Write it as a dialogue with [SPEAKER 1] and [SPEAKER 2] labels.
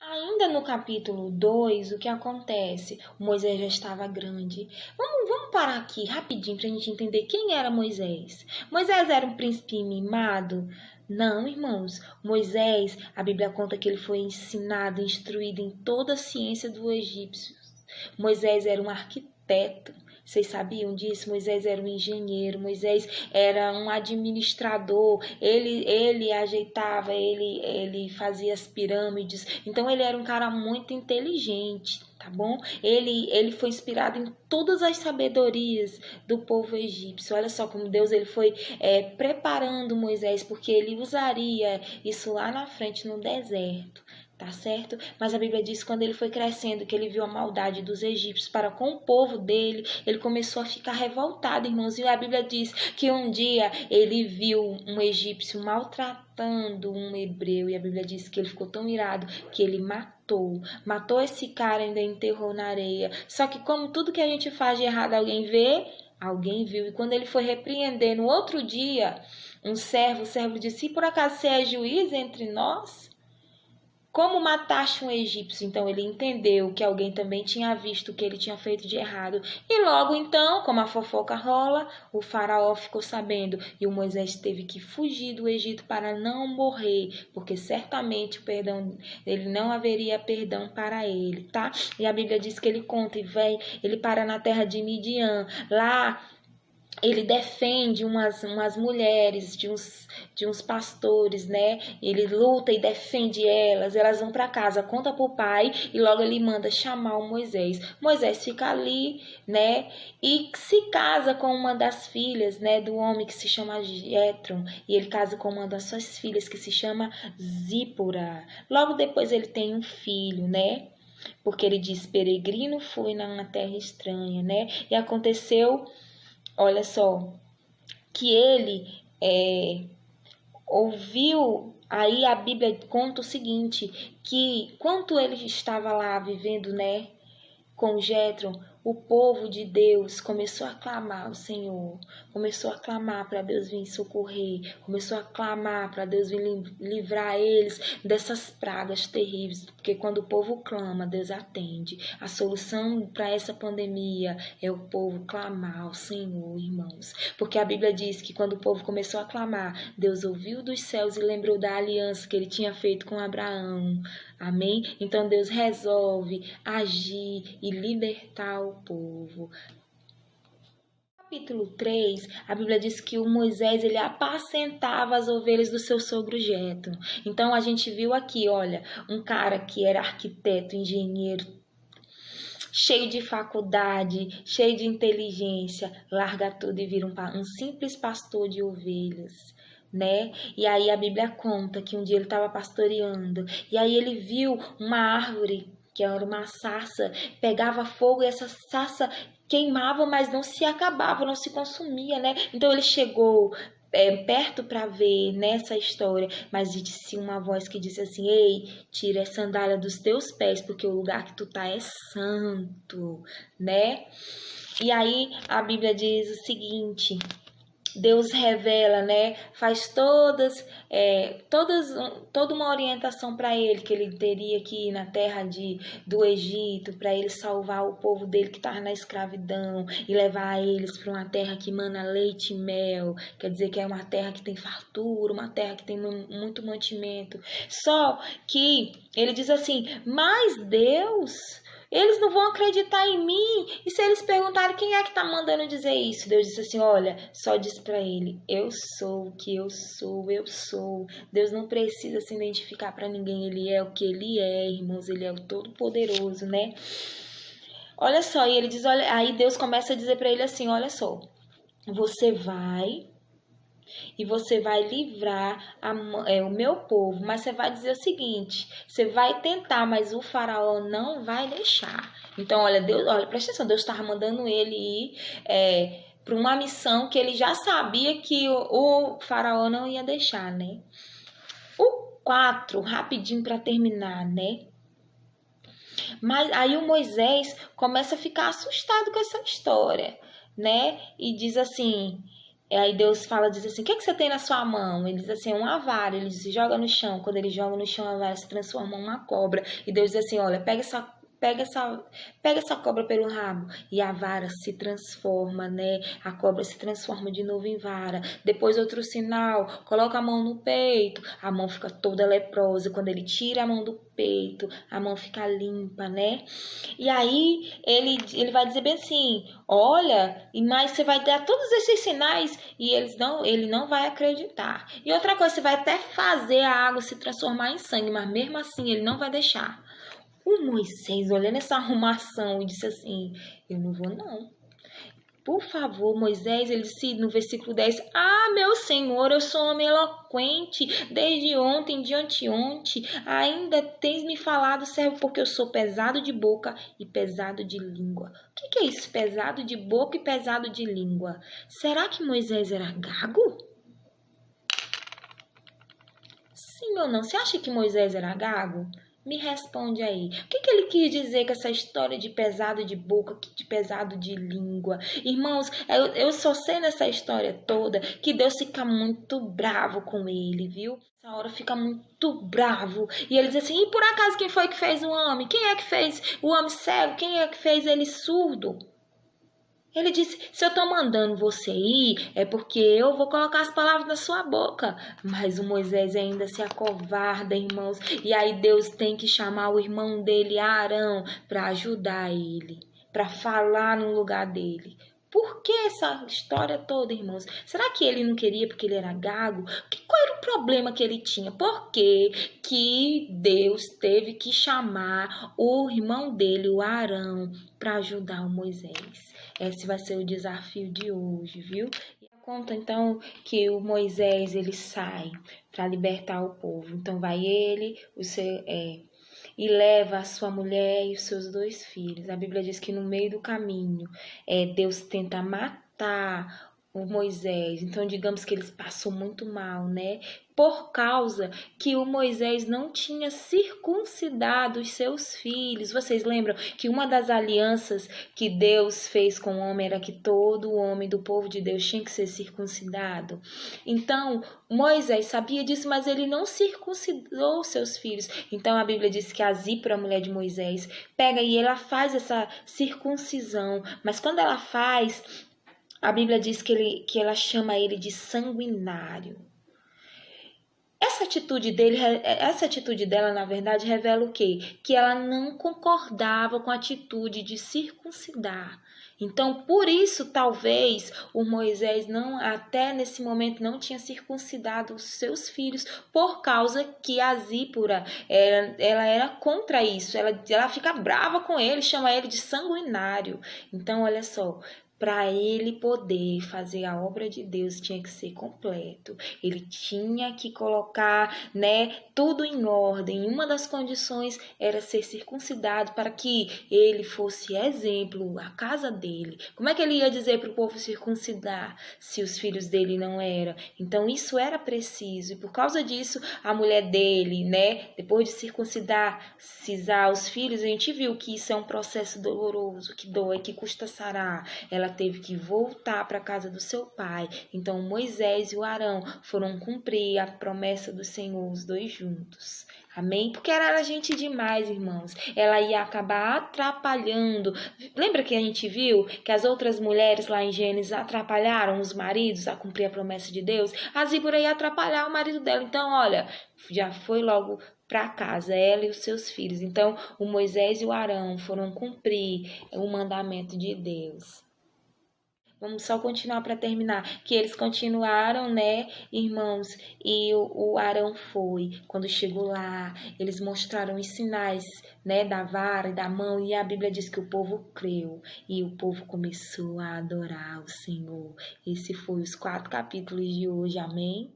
[SPEAKER 1] Ainda no capítulo 2, o que acontece? Moisés já estava grande. Vamos parar aqui rapidinho para a gente entender quem era Moisés. Moisés era um príncipe mimado? Não, irmãos. Moisés, a Bíblia conta que ele foi ensinado, instruído em toda a ciência do egípcio. Moisés era um arquiteto. Vocês sabiam disso? Moisés era um engenheiro, Moisés era um administrador, ele ajeitava, ele fazia as pirâmides. Então ele era um cara muito inteligente, tá bom? Ele foi inspirado em todas as sabedorias do povo egípcio. Olha só como Deus ele foi preparando Moisés, porque ele usaria isso lá na frente no deserto. Tá certo? Mas a Bíblia diz que quando ele foi crescendo, que ele viu a maldade dos egípcios para com o povo dele, ele começou a ficar revoltado, irmãos. E a Bíblia diz que um dia ele viu um egípcio maltratando um hebreu. E a Bíblia diz que ele ficou tão irado que ele matou esse cara e ainda enterrou na areia. Só que como tudo que a gente faz de errado alguém vê, alguém viu. E quando ele foi repreender no outro dia, o servo disse: se por acaso você é juiz entre nós, como mataste um egípcio? Então ele entendeu que alguém também tinha visto o que ele tinha feito de errado. E logo então, como a fofoca rola, o faraó ficou sabendo. E o Moisés teve que fugir do Egito para não morrer, porque certamente o perdão ele não haveria perdão para ele, tá? E a Bíblia diz que ele conta e ele para na terra de Midian. Lá ele defende umas mulheres de uns pastores, né? Ele luta e defende elas vão para casa, conta pro pai e logo ele manda chamar o Moisés. Moisés fica ali, né? E se casa com uma das filhas, né? Do homem que se chama Jétro, e ele casa com uma das suas filhas que se chama Zípora. Logo depois ele tem um filho, né? Porque ele diz: peregrino fui na terra estranha, né? E aconteceu, olha só, que ele ouviu, aí a Bíblia conta o seguinte, que quando ele estava lá vivendo, né, com Jétro, o povo de Deus começou a clamar ao Senhor, começou a clamar para Deus vir socorrer, começou a clamar para Deus vir livrar eles dessas pragas terríveis, porque quando o povo clama, Deus atende. A solução para essa pandemia é o povo clamar ao Senhor, irmãos, porque a Bíblia diz que quando o povo começou a clamar, Deus ouviu dos céus e lembrou da aliança que ele tinha feito com Abraão. Amém? Então Deus resolve agir e libertar o povo. Capítulo 3, a Bíblia diz que o Moisés ele apacentava as ovelhas do seu sogro Jétro. Então a gente viu aqui, olha, um cara que era arquiteto, engenheiro, cheio de faculdade, cheio de inteligência, larga tudo e vira um simples pastor de ovelhas, né? E aí a Bíblia conta que um dia ele estava pastoreando e aí ele viu uma árvore que era uma sarça, pegava fogo e essa sarça queimava, mas não se acabava, não se consumia, né? Então ele chegou perto para ver nessa história, mas disse uma voz que disse assim: ei, tira a sandália dos teus pés, porque o lugar que tu tá é santo, né? E aí a Bíblia diz o seguinte: Deus revela, né? Faz toda uma orientação para ele, que ele teria que ir na terra do Egito, para ele salvar o povo dele que estava na escravidão e levar eles para uma terra que mana leite e mel. Quer dizer que é uma terra que tem fartura, uma terra que tem muito mantimento. Só que ele diz assim: mas Deus, eles não vão acreditar em mim. E se eles perguntarem quem é que está mandando dizer isso? Deus disse assim: olha, só diz para ele: eu sou o que eu sou, eu sou. Deus não precisa se identificar para ninguém. Ele é o que ele é, irmãos. Ele é o Todo-Poderoso, né? Olha só, e ele diz, olha, aí Deus começa a dizer para ele assim: olha só, você vai livrar o meu povo, mas você vai dizer o seguinte: você vai tentar, mas o faraó não vai deixar. Então, olha, presta atenção, Deus estava mandando ele ir para uma missão que ele já sabia que o faraó não ia deixar, né? O 4, rapidinho para terminar, né? Mas aí o Moisés começa a ficar assustado com essa história, né? E diz assim: Aí Deus fala, diz assim, o que é que você tem na sua mão? Ele diz assim, uma vara, ele se joga no chão. Quando ele joga no chão, a vara se transforma em uma cobra. E Deus diz assim, olha, pega essa cobra pelo rabo. E a vara se transforma, né? A cobra se transforma de novo em vara. Depois outro sinal, coloca a mão no peito. A mão fica toda leprosa. Quando ele tira a mão do peito, a mão fica limpa, né? E aí ele vai dizer bem assim, olha, mas você vai dar todos esses sinais e ele não vai acreditar. E outra coisa, você vai até fazer a água se transformar em sangue, mas mesmo assim ele não vai deixar. O Moisés, olhando essa arrumação, disse assim, eu não vou não. Por favor, Moisés, ele disse no versículo 10, ah, meu Senhor, eu sou homem eloquente, desde ontem, de anteontem, ainda tens me falado, servo, porque eu sou pesado de boca e pesado de língua. O que é isso, pesado de boca e pesado de língua? Será que Moisés era gago? Sim ou não? Você acha que Moisés era gago? Me responde aí. O que ele quis dizer com essa história de pesado de boca, de pesado de língua? Irmãos, eu só sei nessa história toda que Deus fica muito bravo com ele, viu? Essa hora fica muito bravo. E ele diz assim, e por acaso quem foi que fez o homem? Quem é que fez o homem cego? Quem é que fez ele surdo? Ele disse, se eu estou mandando você ir, é porque eu vou colocar as palavras na sua boca. Mas o Moisés ainda se acovarda, irmãos. E aí Deus tem que chamar o irmão dele, Arão, para ajudar ele, para falar no lugar dele. Por que essa história toda, irmãos? Será que ele não queria porque ele era gago? Qual era o problema que ele tinha? Por que Deus teve que chamar o irmão dele, o Arão, para ajudar o Moisés? Esse vai ser o desafio de hoje, viu? E conta então que o Moisés ele sai para libertar o povo. Então vai ele, e leva a sua mulher e os seus 2 filhos. A Bíblia diz que no meio do caminho Deus tenta matar o Moisés. Então digamos que eles passou muito mal, né? Por causa que o Moisés não tinha circuncidado os seus filhos. Vocês lembram que uma das alianças que Deus fez com o homem era que todo homem do povo de Deus tinha que ser circuncidado? Então, Moisés sabia disso, mas ele não circuncidou seus filhos. Então, a Bíblia diz que a Zípora, a mulher de Moisés, pega e ela faz essa circuncisão. Mas quando ela faz, a Bíblia diz que ela chama ele de sanguinário. Essa atitude dela, na verdade, revela o quê? Que ela não concordava com a atitude de circuncidar. Então, por isso, talvez, o Moisés até nesse momento não tinha circuncidado os seus filhos, por causa que a Zípora, ela era contra isso. Ela fica brava com ele, chama ele de sanguinário. Então, olha só, para ele poder fazer a obra de Deus tinha que ser completo. Ele tinha que colocar, tudo em ordem. Uma das condições era ser circuncidado para que ele fosse exemplo, a casa dele. Como é que ele ia dizer para o povo circuncidar se os filhos dele não eram? Então isso era preciso. E por causa disso, a mulher dele, depois de circuncidar os filhos, a gente viu que isso é um processo doloroso, que dói, que custa sarar. Ela teve que voltar para a casa do seu pai. Então Moisés e o Arão foram cumprir a promessa do Senhor, os 2 juntos. Amém? Porque era gente demais, irmãos. Ela ia acabar atrapalhando. Lembra que a gente viu que as outras mulheres lá em Gênesis atrapalharam os maridos a cumprir a promessa de Deus? A Zípora ia atrapalhar o marido dela. Então, olha, já foi logo para casa, ela e os seus filhos. Então, o Moisés e o Arão foram cumprir o mandamento de Deus. Vamos só continuar para terminar. Que eles continuaram, irmãos? E o Arão foi. Quando chegou lá, eles mostraram os sinais, da vara e da mão. E a Bíblia diz que o povo creu. E o povo começou a adorar o Senhor. Esse foi os 4 capítulos de hoje. Amém?